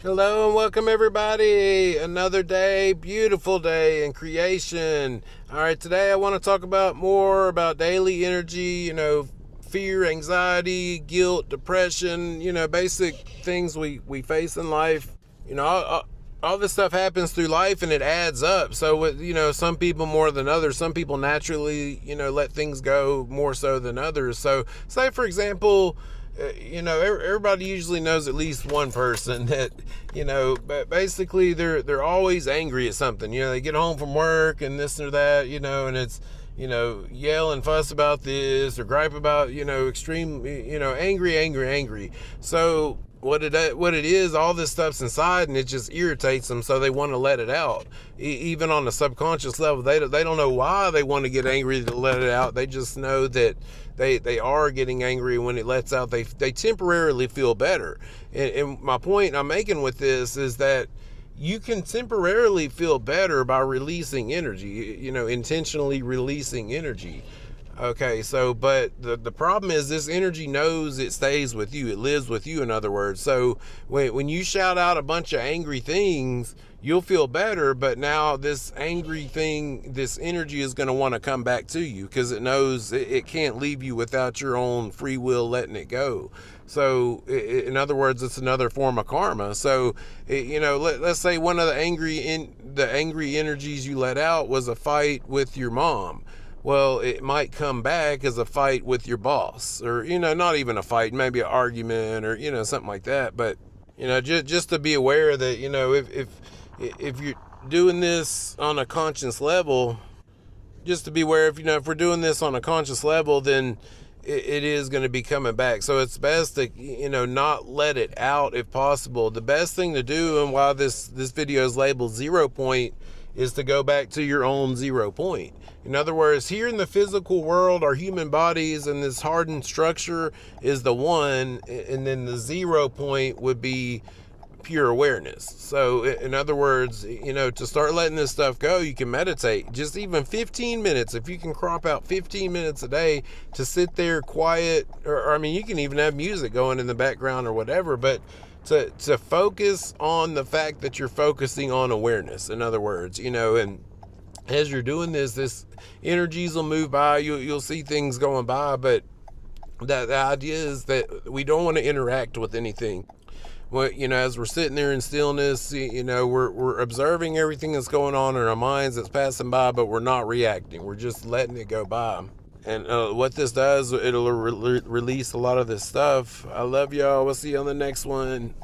Hello and welcome everybody. Another day, beautiful day in creation. All right, today I want to talk about more about daily energy, fear, anxiety, guilt, depression, basic things we face in life. All this stuff happens through life and it adds up. So with, some people more than others, some people naturally, let things go more so than others. So say for example, everybody usually knows at least one person that, but basically they're always angry at something. They get home from work and this or that, and it's, yell and fuss about this or gripe about, extreme, angry. So what it is, all this stuff's inside and it just irritates them, so they want to let it out. Even on a subconscious level, they don't know why they want to get angry to let it out. They just know that they are getting angry. When it lets out, they temporarily feel better. And my point I'm making with this is that you can temporarily feel better by releasing energy, intentionally releasing energy. Okay, so but the problem is this energy knows it stays with you. It lives with you, in other words. So when you shout out a bunch of angry things, you'll feel better, but now this angry thing, this energy is going to want to come back to you because it knows it can't leave you without your own free will letting it go. So in other words, it's another form of karma. So let's say one of the angry energies you let out was a fight with your mom. Well, it might come back as a fight with your boss, or not even a fight, maybe an argument, or something like that. But just to be aware that if you're doing this on a conscious level, just to be aware if we're doing this on a conscious level, then it is going to be coming back. So it's best to not let it out if possible. The best thing to do, and why this video is labeled 0 point, is to go back to your own 0 point. In other words, here in the physical world, our human bodies and this hardened structure is the 1, and then the 0 point would be pure awareness. So in other words, to start letting this stuff go, you can meditate just even 15 minutes. If you can crop out 15 minutes a day to sit there quiet, or I mean, you can even have music going in the background or whatever, but to focus on the fact that you're focusing on awareness, in other words, and as you're doing this energies will move by, you'll see things going by, but the idea is that we don't want to interact with anything. Well, as we're sitting there in stillness, we're observing everything that's going on in our minds that's passing by, but we're not reacting. We're just letting it go by. And what this does, it'll release a lot of this stuff. I love y'all. We'll see you on the next one.